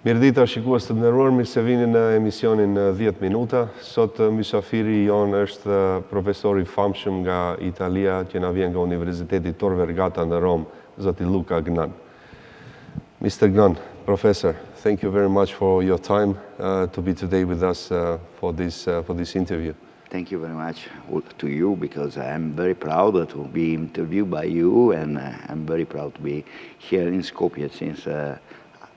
Mirëdita shikues të nderuar, mirë se vini në emisionin 10 minuta. Sot mysafiri jon është profesori famshëm nga Italia që na vjen nga Universiteti Tor Vergata në Rom, zoti Luka Gnan. Mr. Gnan, Professor, thank you very much for your time to be today with us for this interview. Thank you very much to you, because I'm very proud to be interviewed by you, and I'm very proud to be here in Skopje, since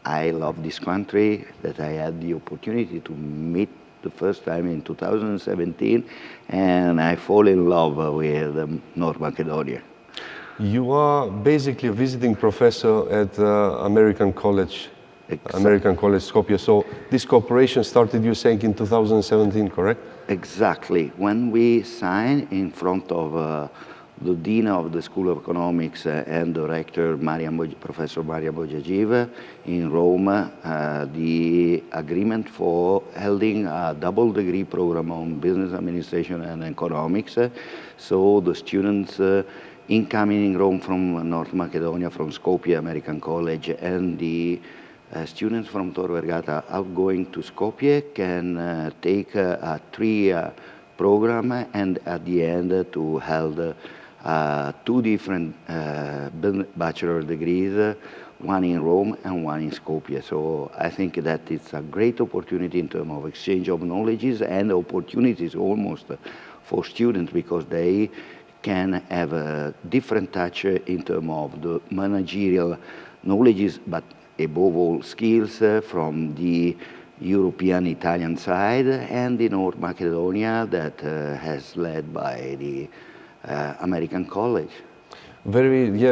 I love this country, that I had the opportunity to meet the first time in 2017, and I fall in love with North Macedonia. You are basically a visiting professor at American College, Exactly. American College Skopje. So this cooperation started, you saying, in 2017, correct? Exactly. When we signed in front of the Dean of the School of Economics and Director Professor Maria Bojagiva in Rome, the agreement for holding a double degree program on business administration and economics. So the students incoming in Rome from North Macedonia, from Skopje American College, and the students from Tor Vergata outgoing to Skopje can take a 3-year program, and at the end to hold 2 different bachelor degrees, one in Rome and one in Skopje. So I think that it's a great opportunity in terms of exchange of knowledges and opportunities almost for students, because they can have a different touch in terms of the managerial knowledges, but above all skills from the European Italian side and the North Macedonia that has led by the American College.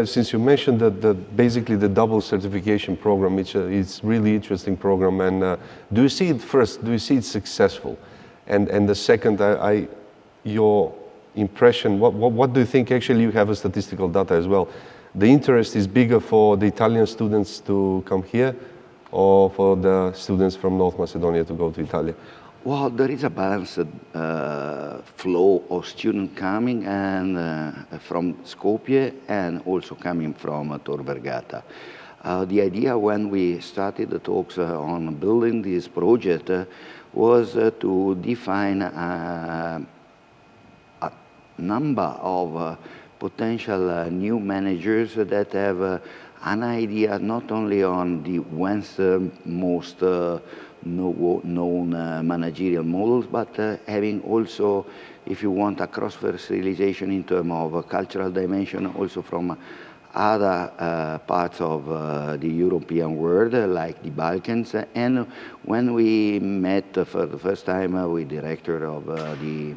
Since you mentioned that basically the double certification program, it's really interesting program. And do you see it first? Do you see it successful? And the second, your impression, what do you think? Actually, you have a statistical data as well. The interest is bigger for the Italian students to come here, or for the students from North Macedonia to go to Italy? Well, there is a balanced flow of students coming and from Skopje, and also coming from Tor Vergata. The idea when we started the talks on building this project was to define a number of potential new managers that have an idea not only on the most known managerial models, but having also, if you want, a cross-fertilization in terms of cultural dimension, also from other parts of the European world, like the Balkans. And when we met for the first time with the director of the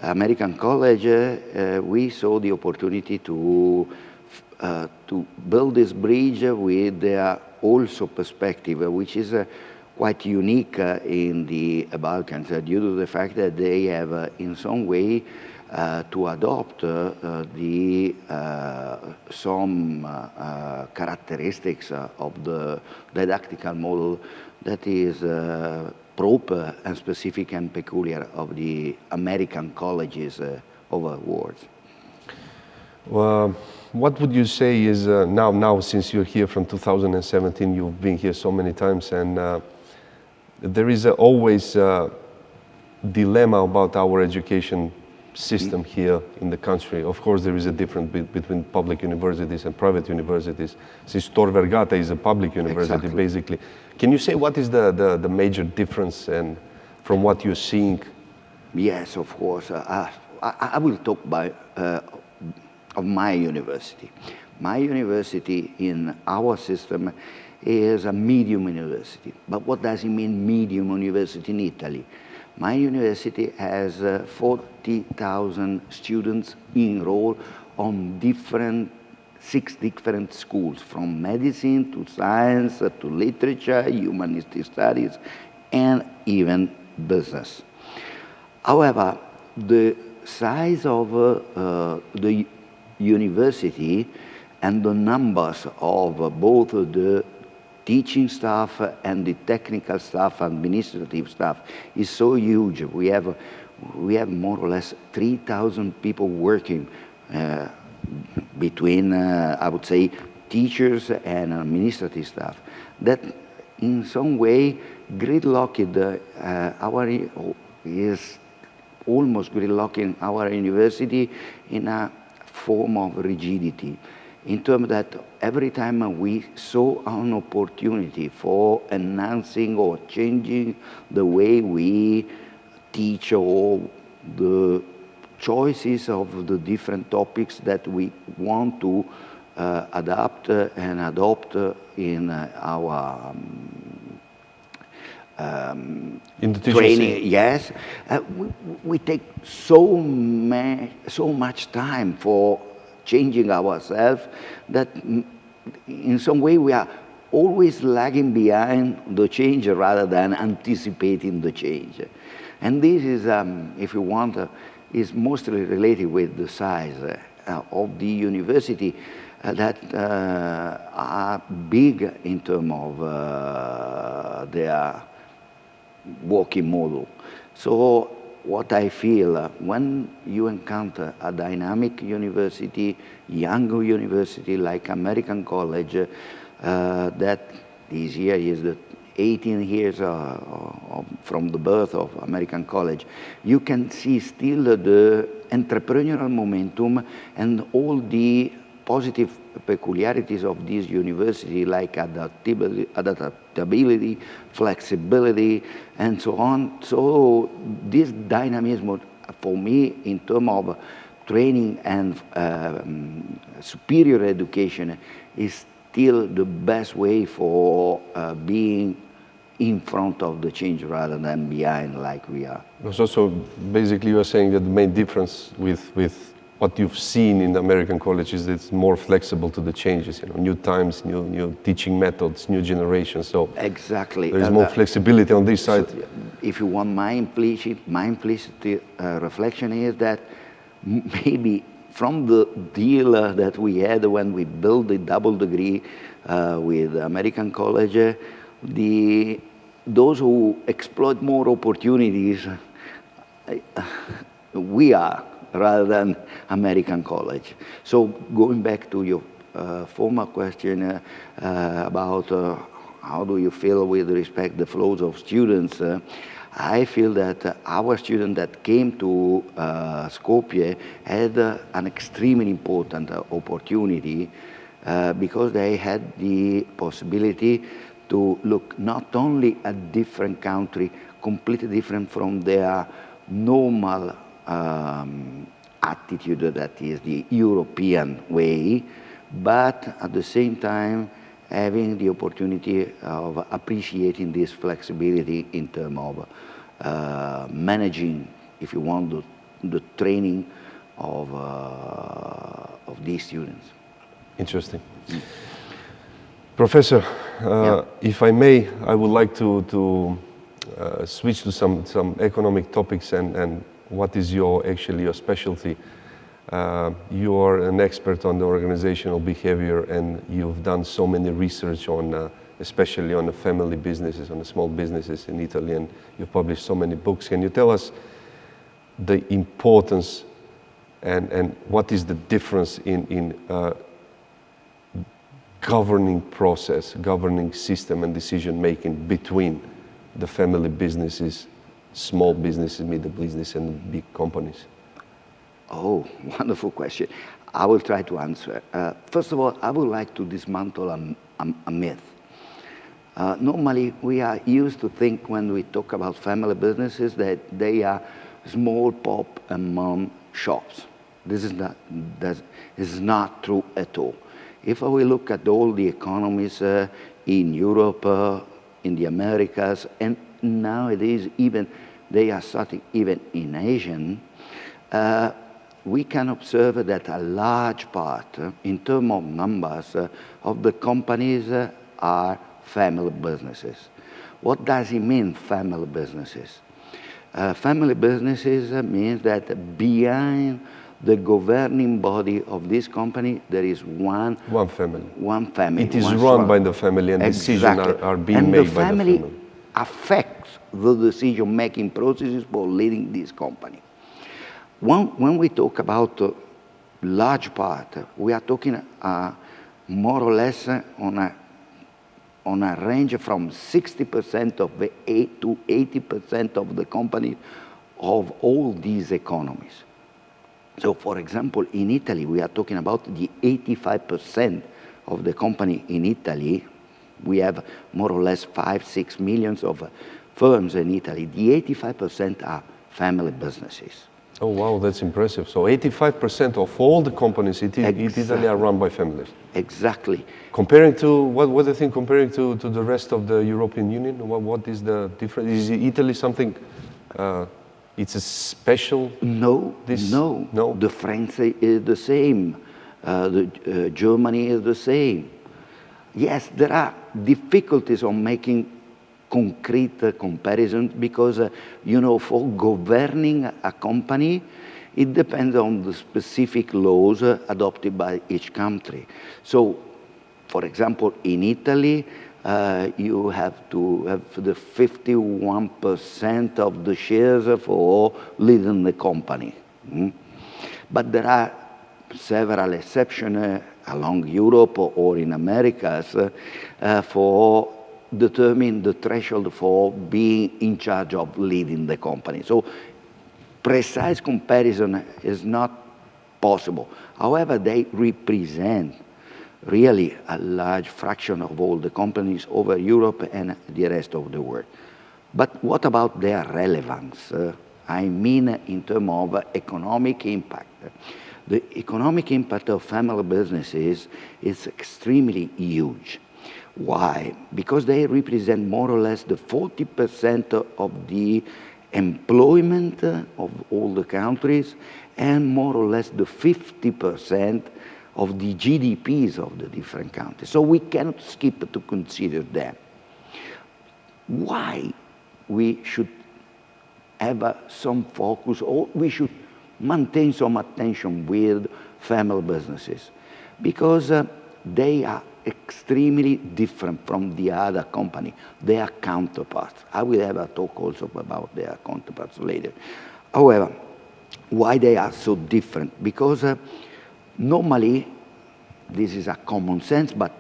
American College, we saw the opportunity to build this bridge with their also perspective, which is quite unique in the Balkans, due to the fact that they have in some way to adopt some characteristics of the didactical model that is proper and specific and peculiar of the American colleges overwards. Well, what would you say is now since you're here from 2017, you've been here so many times, and there is always a dilemma about our education system here in the country. Of course, there is a difference between public universities and private universities, since Tor Vergata is a public university. Exactly. Basically. Can you say what is the major difference, and from what you're seeing? Yes, of course. I will talk of my university. My university in our system is a medium university. But what does it mean, medium university in Italy? My university has 40,000 students enrolled on 6 different schools, from medicine to science to literature, humanistic studies, and even business. However, the size of the university and the numbers of both the teaching staff and the technical staff, administrative staff, is so huge. We have more or less 3,000 people working between, I would say, teachers and administrative staff. That in some way, gridlocked is almost gridlocking our university in a form of rigidity, in terms that every time we saw an opportunity for enhancing or changing the way we teach or the choices of the different topics that we want to adapt and adopt in our in the training. Yes, we take so much time for changing ourselves that in some way we are always lagging behind the change rather than anticipating the change. And this is, if you want, is mostly related with the size of the university that are big in terms of their working model. So what I feel, when you encounter a dynamic university, young university like American College, that this year is the 18 years from the birth of American College, you can see still the entrepreneurial momentum and all the positive peculiarities of this university, like adaptability, flexibility, and so on. So this dynamism, for me, in terms of training and superior education, is still the best way for being in front of the change rather than behind like we are. So basically you are saying that the main difference with what you've seen in the American college is that it's more flexible to the changes, new times, new teaching methods, new generations. So exactly, there is more flexibility on this side. So if you want my implicit reflection is that maybe from the deal that we had when we built the double degree with American College, those who exploit more opportunities, we are, rather than American College. So going back to your former question about how do you feel with respect to the flows of students, I feel that our students that came to Skopje had an extremely important opportunity because they had the possibility to look not only at different country, completely different from their normal attitude that is the European way, but at the same time having the opportunity of appreciating this flexibility in terms of managing, if you want, the training of these students. Interesting. Professor, if I may, I would like to switch to some economic topics and what is your specialty. You are an expert on the organizational behavior and you've done so many research on, especially on the family businesses, on the small businesses in Italy, and you've published so many books. Can you tell us the importance and what is the difference in governing process, governing system and decision making between the family businesses, small businesses, middle business and big companies? Oh, wonderful question. I will try to answer. First of all, I would like to dismantle a myth. Normally, we are used to think when we talk about family businesses that they are small pop and mom shops. This is not true at all. If we look at all the economies in Europe, in the Americas, and nowadays even they are starting even in Asia, we can observe that a large part, in terms of numbers, of the companies are family businesses. What does it mean, family businesses? Family businesses means that behind the governing body of this company, there is one family. One family. It is run by the family and decisions are being made by the family. And the family affects the decision-making processes for leading this company. When we talk about large part, we are talking more or less on a on a range from 60% of the 8 to 80% of the companies of all these economies. So, for example, in Italy, we are talking about the 85% of the company in Italy. We have more or less 5-6 millions of firms in Italy. The 85% are family businesses. Oh, wow, that's impressive. So 85% of all the companies in Italy are run by families. Exactly. Comparing to, what do you think, comparing to the rest of the European Union? What is the difference? Is Italy something, it's a special? No. The French is the same. Germany is the same. Yes, there are difficulties on making concrete comparisons because, for governing a company, it depends on the specific laws adopted by each country. So, for example, in Italy, you have to have the 51% of the shares for leading the company. But there are several exceptions along Europe or in Americas for determine the threshold for being in charge of leading the company. So precise comparison is not possible. However, they represent really a large fraction of all the companies over Europe and the rest of the world. But what about their relevance? I mean in terms of economic impact. The economic impact of family businesses is extremely huge. Why? Because they represent more or less the 40% of the employment of all the countries and more or less the 50% of the GDPs of the different countries. So we cannot skip to consider them. Why we should have some focus, or we should maintain some attention with family businesses? Because they are extremely different from the other company. They are counterparts. I will have a talk also about their counterparts later. However, why they are so different? Because normally, this is a common sense, but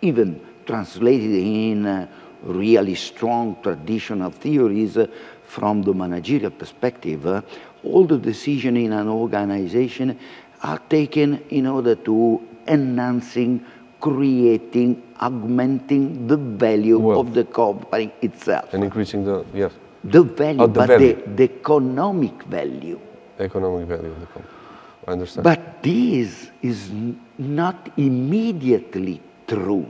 even translated in really strong traditional theories from the managerial perspective, all the decisions in an organization are taken in order to enhancing, creating, augmenting the value of the company itself. And increasing the, yes. The value, the value. The economic value. Economic value of the company. I understand. But this is not immediately true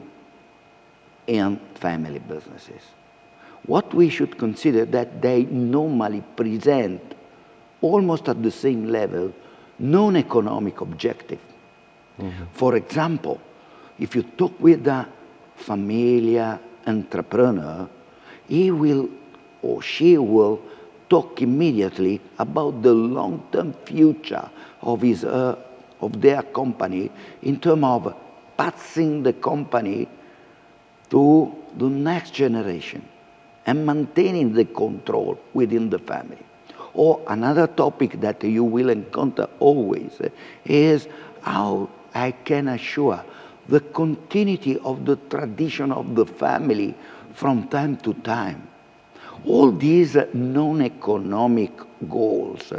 in family businesses. What we should consider that they normally present almost at the same level non-economic objective. Mm-hmm. For example, if you talk with a familiar entrepreneur, he will or she will talk immediately about the long-term future of their company in terms of passing the company to the next generation and maintaining the control within the family. Or another topic that you will encounter always is how I can assure the continuity of the tradition of the family from time to time. All these non-economic goals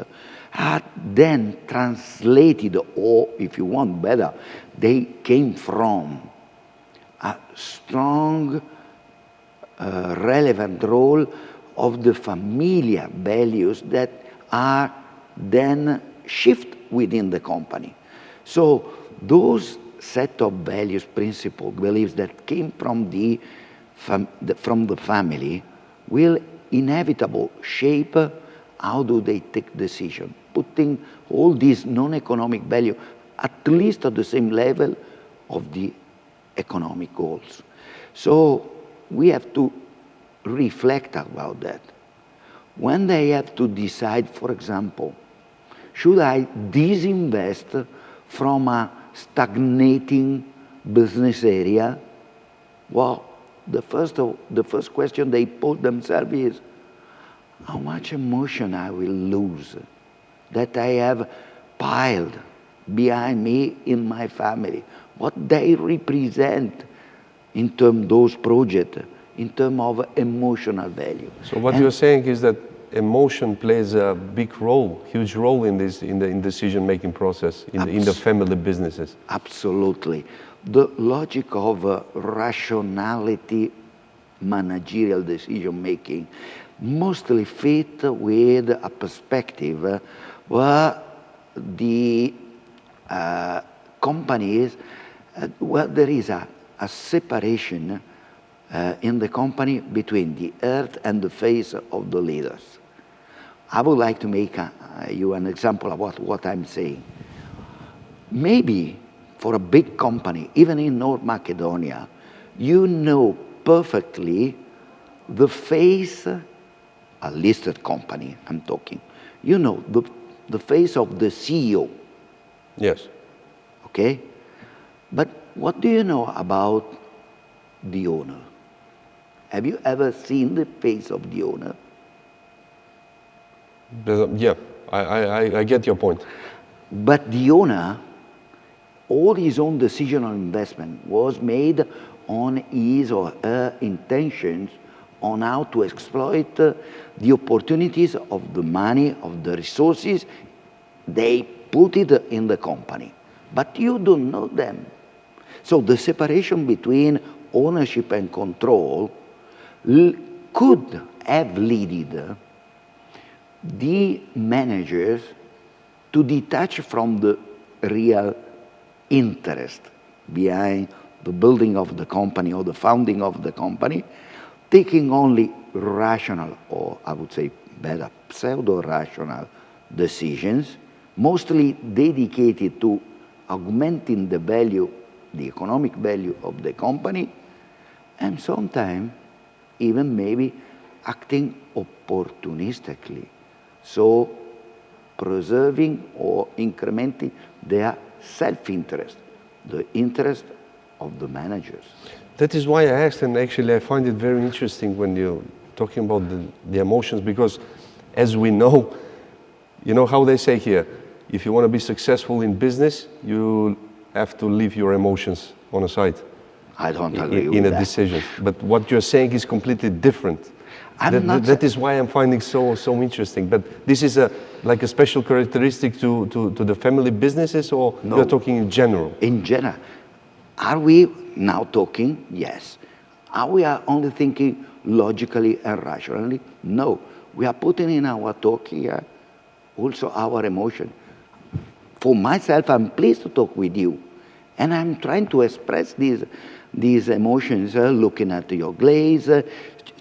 are then translated, or if you want better, they came from a strong, relevant role of the familiar values that are then shift within the company. So those set of values, principles, beliefs that came from the family will inevitably shape how do they take decision, putting all these non-economic value at least at the same level of the economic goals. So we have to reflect about that. When they have to decide, for example, should I disinvest from a stagnating business area? Well, the first question they pose themselves is, how much emotion I will lose that I have piled behind me in my family? What they represent in terms of those projects, in terms of emotional value. So what you're saying is that emotion plays a big role, huge role in this, in the decision-making process, in the family businesses. Absolutely. The logic of rationality, managerial decision-making, mostly fit with a perspective where the companies, where there is a separation in the company between the earth and the face of the leaders. I would like to make you an example about what I'm saying. Maybe for a big company, even in North Macedonia, you know perfectly the face, a listed company I'm talking, you know the face of the CEO. Yes. Okay? But what do you know about the owner? Have you ever seen the face of the owner? Yeah, I get your point. But the owner, all his own decision on investment was made on his or her intentions on how to exploit the opportunities of the money, of the resources. They put it in the company. But you don't know them. So the separation between ownership and control could have led the managers to detach from the real interest behind the building of the company or the founding of the company, taking only rational, or I would say better, pseudo-rational decisions, mostly dedicated to augmenting the value, the economic value of the company, and sometimes even maybe acting opportunistically, so preserving or incrementing their self-interest, the interest of the managers. That is why I asked, and actually I find it very interesting when you're talking about the emotions, because as we know, you know how they say here, if you want to be successful in business, you have to leave your emotions on a side. I don't agree with in a that. decision. But what you're saying is completely different. That is why I'm finding so interesting. But this is like a special characteristic to the family businesses, or No. you're talking in general? In general. Are we now talking? Yes. Are we only thinking logically and rationally? No. We are putting in our talk here also our emotion. For myself, I'm pleased to talk with you. And I'm trying to express these emotions, looking at your glaze,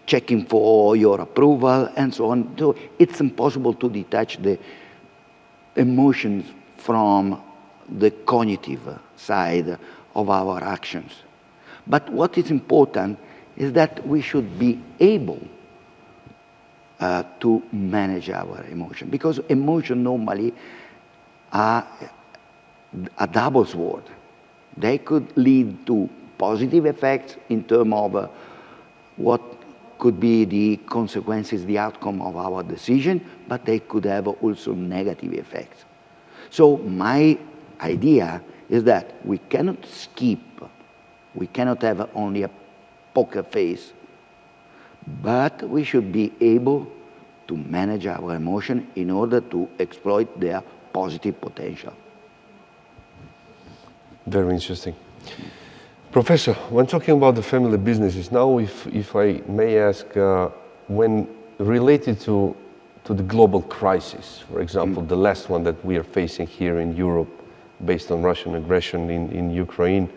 checking for your approval, and so on. So it's impossible to detach the emotions from the cognitive side of our actions. But what is important is that we should be able to manage our emotion, because emotion normally are a double sword. They could lead to positive effects in terms of what could be the consequences, the outcome of our decision, but they could have also negative effects. So my idea is that we cannot skip, we cannot have only a poker face, but we should be able to manage our emotion in order to exploit their positive potential. Very interesting. Professor, when talking about the family businesses, now if I may ask, when related to the global crisis, for example, the last one that we are facing here in Europe, based on Russian aggression in Ukraine,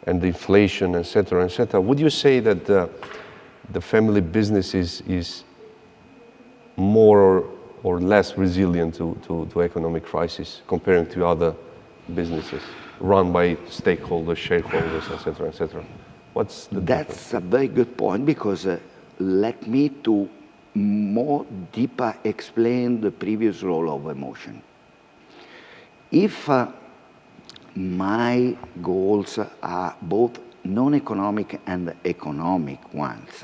and the inflation, etc., would you say that the family business is more or less resilient to economic crisis comparing to other businesses run by stakeholders, shareholders, etc.? What's the difference? That's a very good point, because let me to more deeper explain the previous role of emotion. If my goals are both non-economic and economic ones,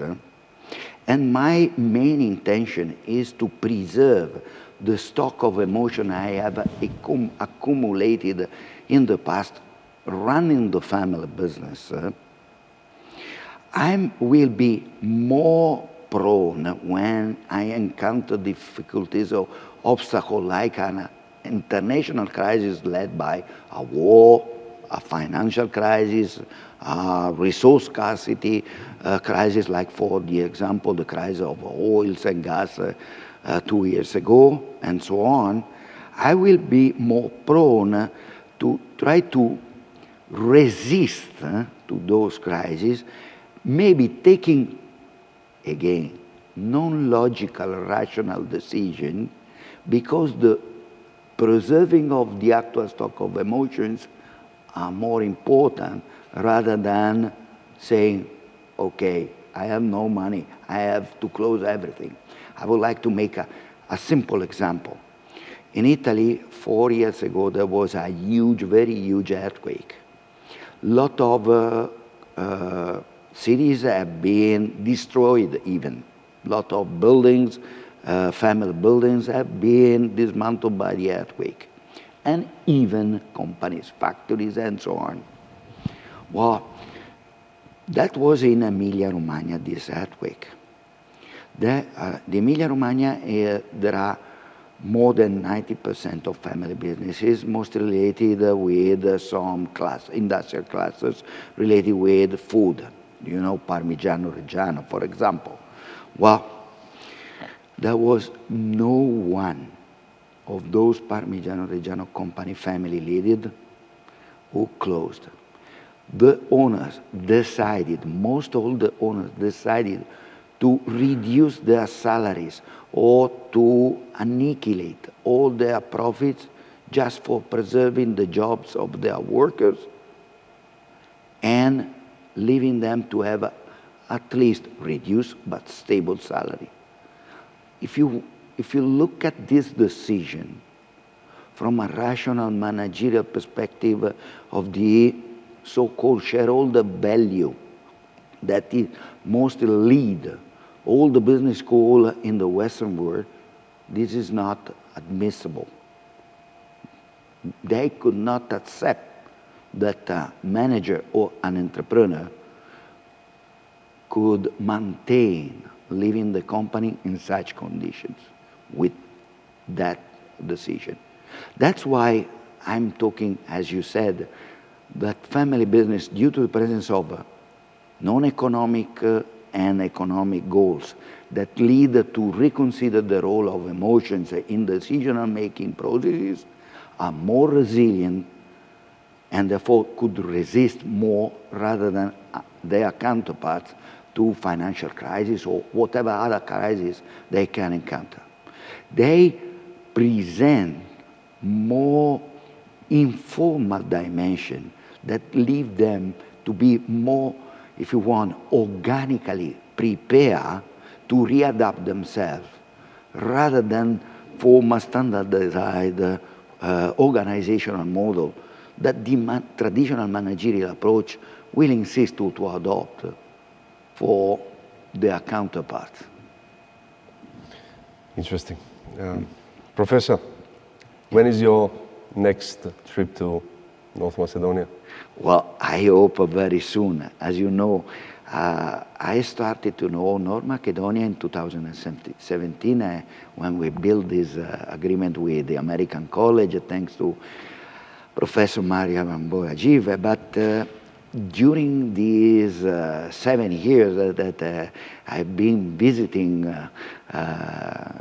and my main intention is to preserve the stock of emotion I have accumulated in the past running the family business, I will be more prone when I encounter difficulties or obstacles like an international crisis led by a war, a financial crisis, a resource scarcity crisis, like for the example, the crisis of oils and gas 2 years ago, and so on. I will be more prone to try to resist to those crises, maybe taking, again, non-logical, rational decision, because the preserving of the actual stock of emotions are more important rather than saying, okay, I have no money, I have to close everything. I would like to make a simple example. In Italy, 4 years ago, there was a huge, very huge earthquake. Lot of cities have been destroyed even. Lot of buildings, family buildings have been dismantled by the earthquake. And even companies, factories, and so on. Well, that was in Emilia-Romagna, this earthquake. The Emilia-Romagna, there are more than 90% of family businesses, mostly related with some industrial classes related with food. You know, Parmigiano Reggiano, for example. Well, there was no one of those Parmigiano Reggiano company family leaded who closed. The owners decided, most all the owners decided to reduce their salaries or to annihilate all their profits just for preserving the jobs of their workers and leaving them to have at least reduced but stable salary. If you look at this decision from a rational managerial perspective of the so-called shareholder value that is mostly lead all the business school in the Western world, this is not admissible. They could not accept that a manager or an entrepreneur could maintain leaving the company in such conditions with that decision. That's why I'm talking, as you said, that family business, due to the presence of non-economic and economic goals that lead to reconsider the role of emotions in decision-making processes, are more resilient and therefore could resist more rather than their counterparts to financial crisis or whatever other crisis they can encounter. They present more informal dimension that leave them to be more, if you want, organically prepared to readapt themselves rather than form a standardized organizational model that the traditional managerial approach will insist to adopt for their counterparts. Interesting. Professor, when is your next trip to North Macedonia? Well, I hope very soon. As you know, I started to know North Macedonia in 2017 when we built this agreement with the American College, thanks to Professor Maria Bojagive. But during these 7 years that I've been visiting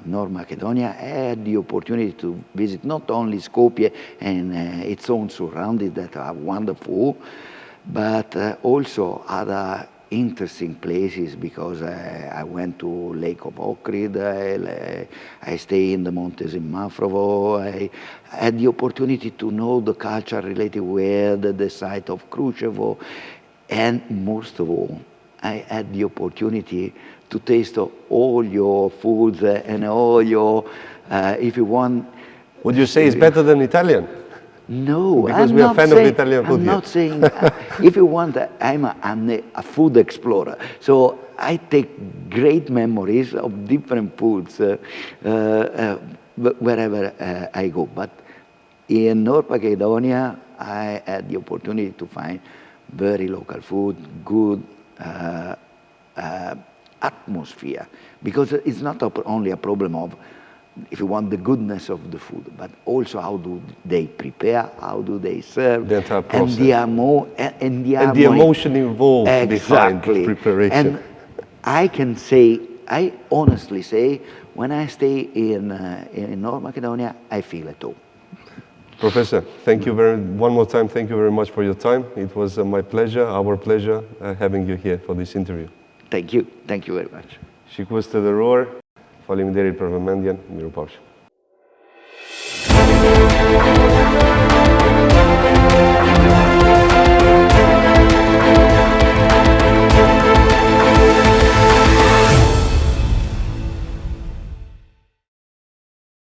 North Macedonia, I had the opportunity to visit not only Skopje and its own surroundings that are wonderful, but also other interesting places, because I went to Lake of Ohrid, I stayed in the mountains in Mafrovo, I had the opportunity to know the culture related with the site of Kruševo, and most of all, I had the opportunity to taste all your foods and all your, if you want... Would you say it's better than Italian? No, because we are fans of Italian food. I'm not saying, if you want, I'm a food explorer. So I take great memories of different foods wherever I go. But in North Macedonia, I had the opportunity to find very local food, good atmosphere, because it's not only a problem of, if you want, the goodness of the food, but also how do they prepare, how do they serve, the entire process. And the emotion involved behind exactly. the preparation. And I can say, I honestly say, when I stay in North Macedonia, I feel at home. Professor, one more time, thank you very much for your time. It was my pleasure, our pleasure, having you here for this interview. Thank you very much. Și cu ăsta de roar, faleminderit për vëmendjen, miru pafshim.